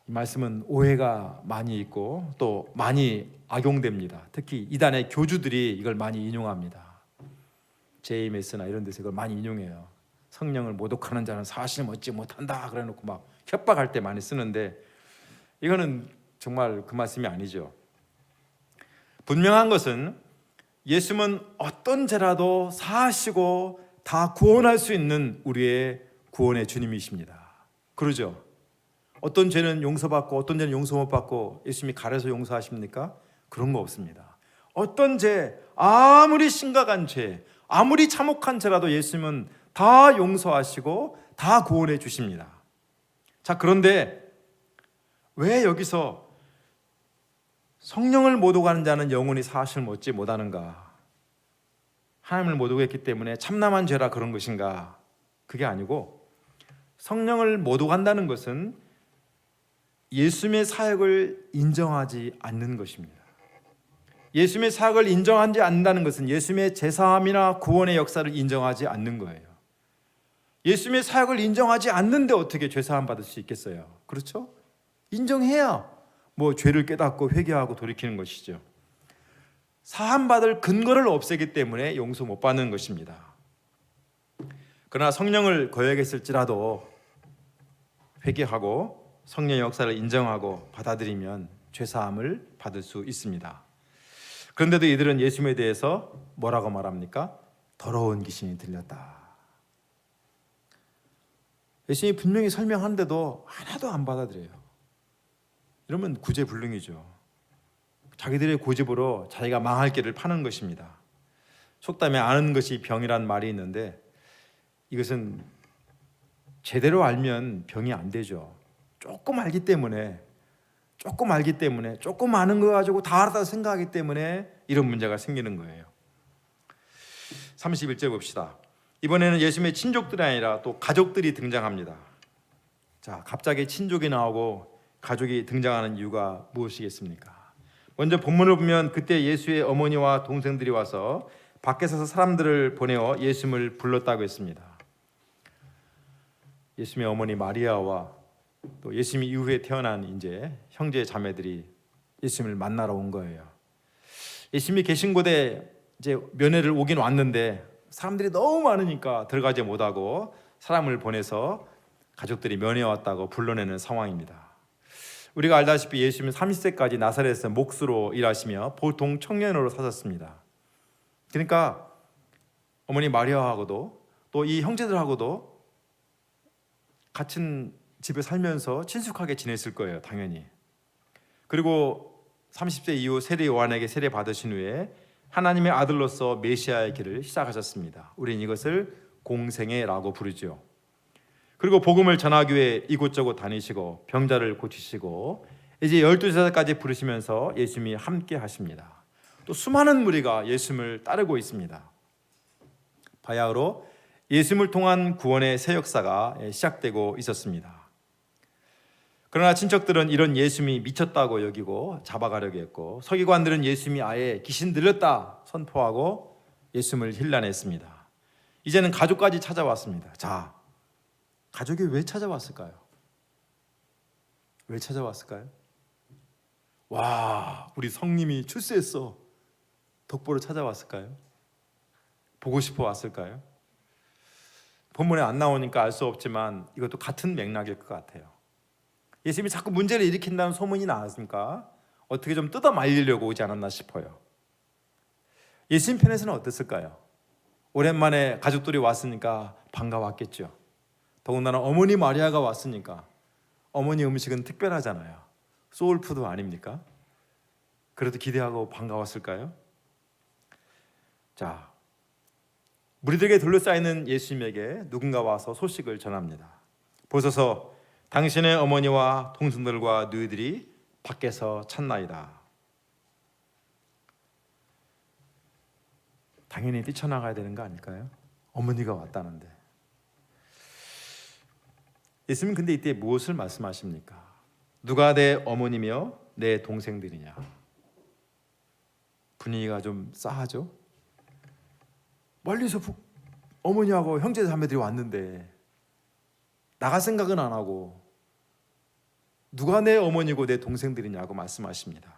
이 말씀은 오해가 많이 있고 또 많이 악용됩니다. 특히 이단의 교주들이 이걸 많이 인용합니다. JMS나 이런 데서 이걸 많이 인용해요. 성령을 모독하는 자는 사하심을 얻지 못한다 그래놓고 막 협박할 때 많이 쓰는데 이거는 정말 그 말씀이 아니죠. 분명한 것은 예수님은 어떤 죄라도 사하시고 다 구원할 수 있는 우리의 구원의 주님이십니다. 그러죠? 어떤 죄는 용서받고 어떤 죄는 용서 못 받고 예수님이 가려서 용서하십니까? 그런 거 없습니다. 어떤 죄, 아무리 심각한 죄, 아무리 참혹한 죄라도 예수님은 다 용서하시고 다 구원해 주십니다. 자, 그런데 왜 여기서 성령을 못 오가는 자는 영원히 사하심을 얻지 못하는가? 하나님을 못 오겠기 때문에 참남한 죄라 그런 것인가? 그게 아니고, 성령을 못 오간다는 것은 예수님의 사역을 인정하지 않는 것입니다. 예수님의 사역을 인정하지 않는다는 것은 예수님의 제사함이나 구원의 역사를 인정하지 않는 거예요. 예수님의 사역을 인정하지 않는데 어떻게 죄사함 받을 수 있겠어요? 그렇죠? 인정해야 죄를 깨닫고 회개하고 돌이키는 것이죠. 사함 받을 근거를 없애기 때문에 용서 못 받는 것입니다. 그러나 성령을 거역했을지라도 회개하고 성령의 역사를 인정하고 받아들이면 죄사함을 받을 수 있습니다. 그런데도 이들은 예수님에 대해서 뭐라고 말합니까? 더러운 귀신이 들렸다. 예수님이 분명히 설명하는데도 하나도 안 받아들여요. 이러면 구제불능이죠. 자기들의 고집으로 자기가 망할 길을 파는 것입니다. 속담에 아는 것이 병이란 말이 있는데, 이것은 제대로 알면 병이 안 되죠. 조금 알기 때문에 조금 아는 거 가지고 다 알았다고 생각하기 때문에 이런 문제가 생기는 거예요. 31절 봅시다. 이번에는 예수님의 친족들이 아니라 또 가족들이 등장합니다. 자, 갑자기 친족이 나오고 가족이 등장하는 이유가 무엇이겠습니까? 먼저 본문을 보면 그때 예수의 어머니와 동생들이 와서 밖에 서서 사람들을 보내어 예수님을 불렀다고 했습니다. 예수님의 어머니 마리아와 또 예수님 이후에 태어난 이제 형제 자매들이 예수님을 만나러 온 거예요. 예수님이 계신 곳에 이제 면회를 오긴 왔는데 사람들이 너무 많으니까 들어가지 못하고 사람을 보내서 가족들이 면회 왔다고 불러내는 상황입니다. 우리가 알다시피 예수님은 30세까지 나사렛에서 목수로 일하시며 보통 청년으로 사셨습니다. 그러니까 어머니 마리아하고도 또 이 형제들하고도 같은 집에 살면서 친숙하게 지냈을 거예요, 당연히. 그리고 30세 이후 세례 요한에게 세례 받으신 후에 하나님의 아들로서 메시아의 길을 시작하셨습니다. 우리는 이것을 공생애라고 부르죠. 그리고 복음을 전하기 위해 이곳저곳 다니시고 병자를 고치시고 이제 12살까지 부르시면서 예수님이 함께 하십니다. 또 수많은 무리가 예수님을 따르고 있습니다. 바야흐로 예수님을 통한 구원의 새 역사가 시작되고 있었습니다. 그러나 친척들은 이런 예수님이 미쳤다고 여기고 잡아가려고 했고, 서기관들은 예수님이 아예 귀신 들렸다 선포하고 예수님을 힐난했습니다. 이제는 가족까지 찾아왔습니다. 자, 가족이 왜 찾아왔을까요? 왜 찾아왔을까요? 와, 우리 성님이 출세했어 덕보러 찾아왔을까요? 보고 싶어 왔을까요? 본문에 안 나오니까 알 수 없지만 이것도 같은 맥락일 것 같아요. 예수님이 자꾸 문제를 일으킨다는 소문이 나왔으니까 어떻게 좀 뜯어 말리려고 오지 않았나 싶어요. 예수님 편에서는 어땠을까요? 오랜만에 가족들이 왔으니까 반가웠겠죠. 더군다나 어머니 마리아가 왔으니까 어머니 음식은 특별하잖아요. 소울푸드 아닙니까? 그래도 기대하고 반가웠을까요? 자, 무리들에게 둘러싸이는 예수님에게 누군가 와서 소식을 전합니다. 보소서 당신의 어머니와 동생들과 너희들이 밖에서 찾나이다. 당연히 뛰쳐나가야 되는 거 아닐까요? 어머니가 왔다는데. 예수님은 근데 이때 무엇을 말씀하십니까? 누가 내 어머니며 내 동생들이냐? 분위기가 좀 싸하죠? 멀리서 어머니하고 형제 자매들이 왔는데 나갈 생각은 안 하고 누가 내 어머니고 내 동생들이냐고 말씀하십니다.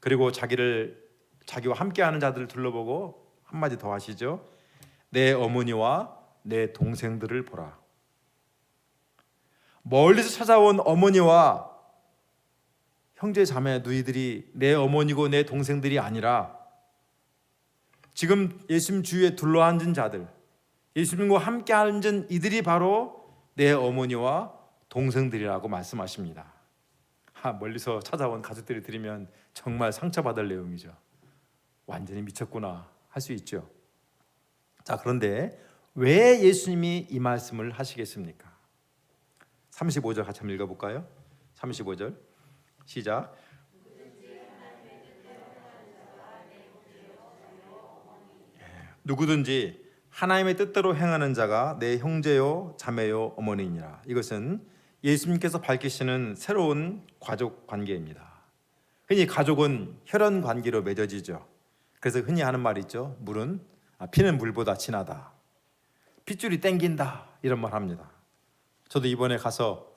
그리고 자기와 함께하는 자들을 둘러보고 한마디 더 하시죠. 내 어머니와 내 동생들을 보라. 멀리서 찾아온 어머니와 형제 자매 너희들이 내 어머니고 내 동생들이 아니라 지금 예수님 주위에 둘러앉은 자들, 예수님과 함께 앉은 이들이 바로 내 어머니와 동생들이라고 말씀하십니다. 멀리서 찾아온 가족들이 들으면 정말 상처받을 내용이죠. 완전히 미쳤구나 할 수 있죠. 자, 그런데 왜 예수님이 이 말씀을 하시겠습니까? 35절 같이 한번 읽어볼까요? 35절 시작. 누구든지 하나님의 뜻대로 행하는 자가 내 형제요 자매요 어머니니라. 이것은 예수님께서 밝히시는 새로운 가족 관계입니다. 흔히 가족은 혈연 관계로 맺어지죠. 그래서 흔히 하는 말이 있죠. 피는 물보다 진하다. 핏줄이 땡긴다 이런 말 합니다. 저도 이번에 가서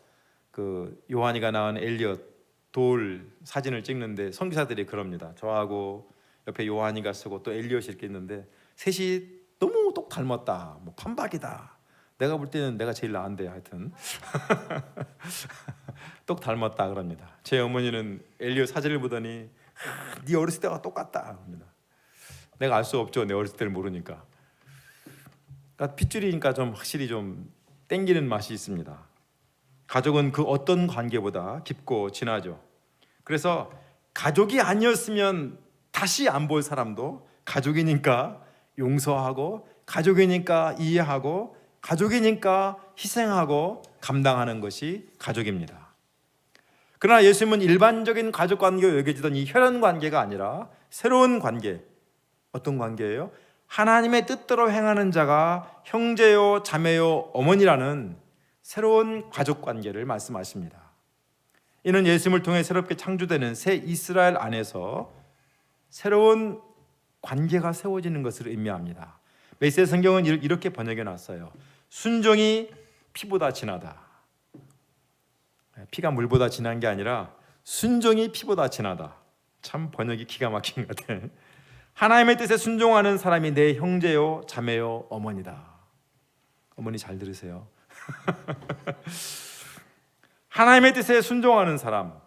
그 요한이가 낳은 엘리엇 돌 사진을 찍는데 선교사들이 그럽니다. 저하고 옆에 요한이가 쓰고 또 엘리엇이 이렇게 있는데 셋이 너무 똑 닮았다. 뭐 판박이다. 내가 볼 때는 내가 제일 나은데 하여튼 똑 닮았다 그럽니다. 제 어머니는 엘리엇 사진을 보더니 네 어렸을 때가 똑같다 합니다. 내가 알 수 없죠. 내 어렸을 때를 모르니까. 그러니까 핏줄이니까 좀 확실히 좀 땡기는 맛이 있습니다. 가족은 그 어떤 관계보다 깊고 진하죠. 그래서 가족이 아니었으면 다시 안 볼 사람도 가족이니까 용서하고, 가족이니까 이해하고, 가족이니까 희생하고 감당하는 것이 가족입니다. 그러나 예수님은 일반적인 가족 관계로 여겨지던 이 혈연 관계가 아니라 새로운 관계, 어떤 관계예요? 하나님의 뜻대로 행하는 자가 형제요 자매요 어머니라는 새로운 가족 관계를 말씀하십니다. 이는 예수님을 통해 새롭게 창조되는 새 이스라엘 안에서 새로운 관계가 세워지는 것을 의미합니다. 메시지 성경은 이렇게 번역해 놨어요. 순종이 피보다 진하다. 피가 물보다 진한 게 아니라 순종이 피보다 진하다. 참 번역이 기가 막힌 것 같아요. 하나님의 뜻에 순종하는 사람이 내 형제요 자매요 어머니다. 어머니 잘 들으세요. 하나님의 뜻에 순종하는 사람,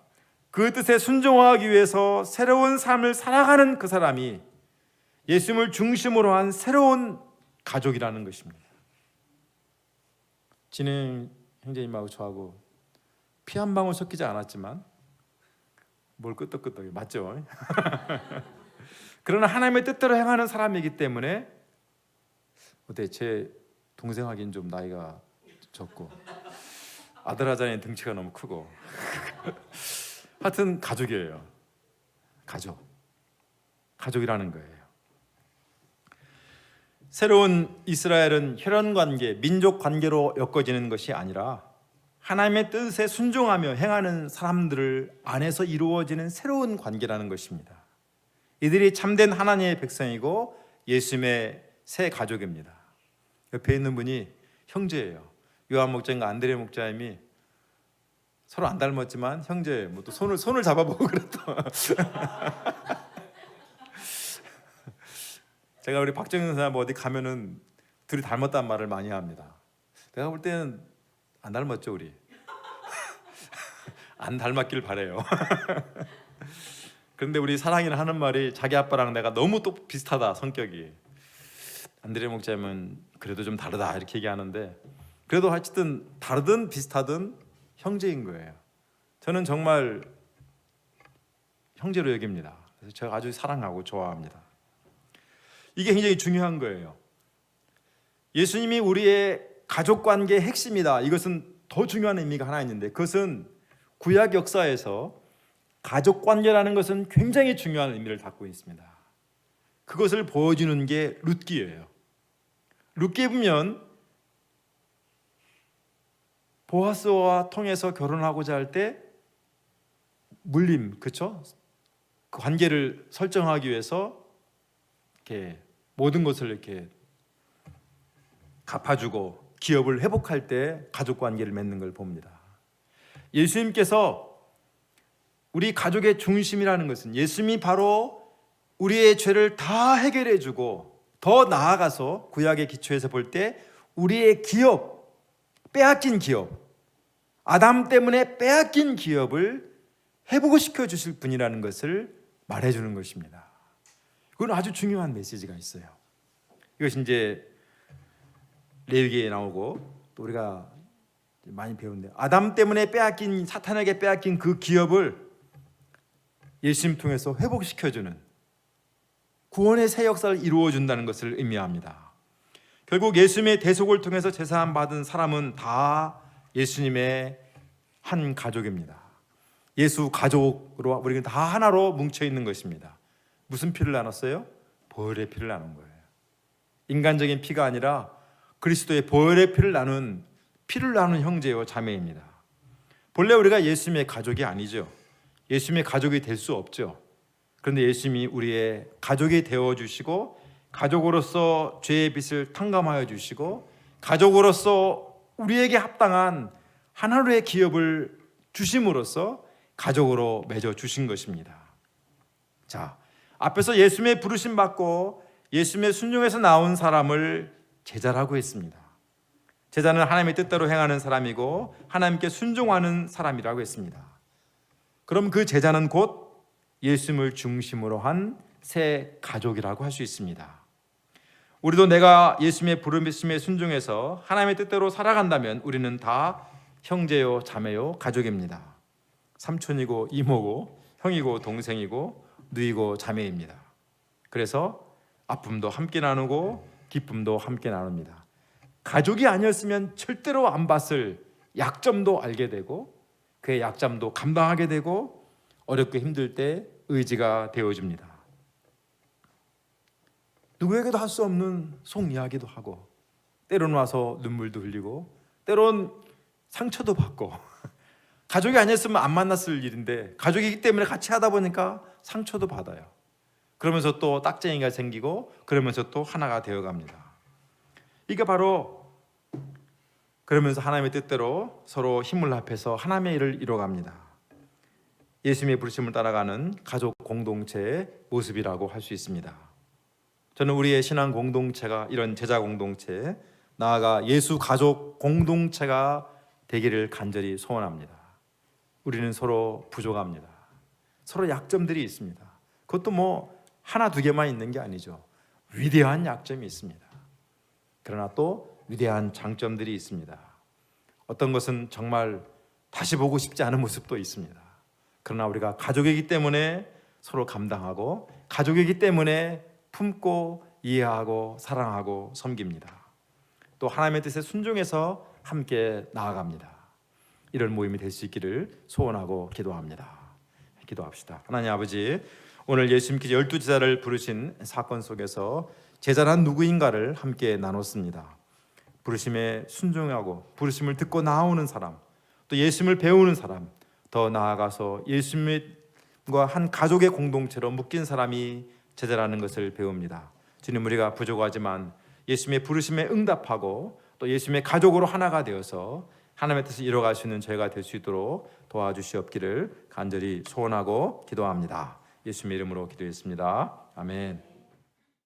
그 뜻에 순종하기 위해서 새로운 삶을 살아가는 그 사람이 예수님을 중심으로 한 새로운 가족이라는 것입니다. 진행 형제님하고 저하고 피 한 방울 섞이지 않았지만 뭘 끄떡끄떡해 맞죠? 그러나 하나님의 뜻대로 행하는 사람이기 때문에 어때? 제 동생 하긴 좀 나이가 적고 아들 하자니 등치가 너무 크고 하여튼 가족이에요. 가족이라는 거예요. 새로운 이스라엘은 혈연관계, 민족관계로 엮어지는 것이 아니라 하나님의 뜻에 순종하며 행하는 사람들을 안에서 이루어지는 새로운 관계라는 것입니다. 이들이 참된 하나님의 백성이고 예수님의 새 가족입니다. 옆에 있는 분이 형제예요. 요한 목자님과 안드레 목자님이 서로 안 닮았지만 형제, 뭐 또 손을 잡아보고 그랬다. 제가 우리 박정현 사람 어디 가면은 둘이 닮았다는 말을 많이 합니다. 내가 볼 때는 안 닮았죠 우리. 안 닮았길 바래요. 그런데 우리 사랑이는 하는 말이 자기 아빠랑 내가 너무 또 비슷하다 성격이. 안드레 목자님은 그래도 좀 다르다 이렇게 얘기하는데 그래도 하여튼 다르든 비슷하든 형제인 거예요. 저는 정말 형제로 여깁니다. 그래서 제가 아주 사랑하고 좋아합니다. 이게 굉장히 중요한 거예요. 예수님이 우리의 가족관계의 핵심이다. 이것은 더 중요한 의미가 하나 있는데 그것은 구약 역사에서 가족관계라는 것은 굉장히 중요한 의미를 갖고 있습니다. 그것을 보여주는 게 룻기예요. 룻기에 보면 보아스와 통해서 결혼하고자 할 때 물림, 그렇죠? 그 관계를 설정하기 위해서 이렇게 모든 것을 이렇게 갚아주고 기업을 회복할 때 가족 관계를 맺는 걸 봅니다. 예수님께서 우리 가족의 중심이라는 것은 예수님이 바로 우리의 죄를 다 해결해주고 더 나아가서 구약의 기초에서 볼 때 우리의 기업, 빼앗긴 기업, 아담 때문에 빼앗긴 기업을 회복시켜 주실 분이라는 것을 말해주는 것입니다. 그건 아주 중요한 메시지가 있어요. 이것이 이제 레위기에 나오고 또 우리가 많이 배운데, 아담 때문에 빼앗긴, 사탄에게 빼앗긴 그 기업을 예수님 통해서 회복시켜주는 구원의 새 역사를 이루어준다는 것을 의미합니다. 결국 예수님의 대속을 통해서 제사함 받은 사람은 다 예수님의 한 가족입니다. 예수 가족으로 우리가 다 하나로 뭉쳐 있는 것입니다. 무슨 피를 나눴어요? 보혈의 피를 나눈 거예요. 인간적인 피가 아니라 그리스도의 보혈의 피를 나눈 형제요 자매입니다. 본래 우리가 예수님의 가족이 아니죠. 예수님의 가족이 될 수 없죠. 그런데 예수님이 우리의 가족이 되어주시고, 가족으로서 죄의 빚을 탕감하여 주시고, 가족으로서 우리에게 합당한 하나로의 기업을 주심으로써 가족으로 맺어 주신 것입니다. 자, 앞에서 예수님의 부르심 받고 예수님의 순종에서 나온 사람을 제자라고 했습니다. 제자는 하나님의 뜻대로 행하는 사람이고 하나님께 순종하는 사람이라고 했습니다. 그럼 그 제자는 곧 예수님을 중심으로 한 새 가족이라고 할 수 있습니다. 우리도 내가 예수님의 부르심에 순종해서 하나님의 뜻대로 살아간다면 우리는 다 형제요 자매요 가족입니다. 삼촌이고 이모고 형이고 동생이고 누이고 자매입니다. 그래서 아픔도 함께 나누고 기쁨도 함께 나눕니다. 가족이 아니었으면 절대로 안 봤을 약점도 알게 되고 그의 약점도 감당하게 되고 어렵고 힘들 때 의지가 되어줍니다. 누구에게도 할 수 없는 속 이야기도 하고, 때로는 와서 눈물도 흘리고, 때로는 상처도 받고, 가족이 아니었으면 안 만났을 일인데 가족이기 때문에 같이 하다 보니까 상처도 받아요. 그러면서 또 딱쟁이가 생기고, 그러면서 또 하나가 되어갑니다. 이게 바로 그러면서 하나님의 뜻대로 서로 힘을 합해서 하나님의 일을 이뤄갑니다. 예수님의 부르심을 따라가는 가족 공동체의 모습이라고 할 수 있습니다. 저는 우리의 신앙 공동체가 이런 제자 공동체, 나아가 예수 가족 공동체가 되기를 간절히 소원합니다. 우리는 서로 부족합니다. 서로 약점들이 있습니다. 그것도 뭐 하나 두 개만 있는 게 아니죠. 위대한 약점이 있습니다. 그러나 또 위대한 장점들이 있습니다. 어떤 것은 정말 다시 보고 싶지 않은 모습도 있습니다. 그러나 우리가 가족이기 때문에 서로 감당하고, 가족이기 때문에 품고 이해하고 사랑하고 섬깁니다. 또 하나님의 뜻에 순종해서 함께 나아갑니다. 이런 모임이 될 수 있기를 소원하고 기도합니다. 기도합시다. 하나님 아버지, 오늘 예수님께서 12제자를 부르신 사건 속에서 제자란 누구인가를 함께 나눴습니다. 부르심에 순종하고 부르심을 듣고 나오는 사람, 또 예수님을 배우는 사람, 더 나아가서 예수님과 한 가족의 공동체로 묶인 사람이 제자라는 것을 배웁니다. 주님, 우리가 부족하지만 예수님의 부르심에 응답하고 또 예수님의 가족으로 하나가 되어서 하나님의 뜻을 이뤄갈 수 있는 저희가 될 수 있도록 도와주시옵기를 간절히 소원하고 기도합니다. 예수님의 이름으로 기도했습니다. 아멘.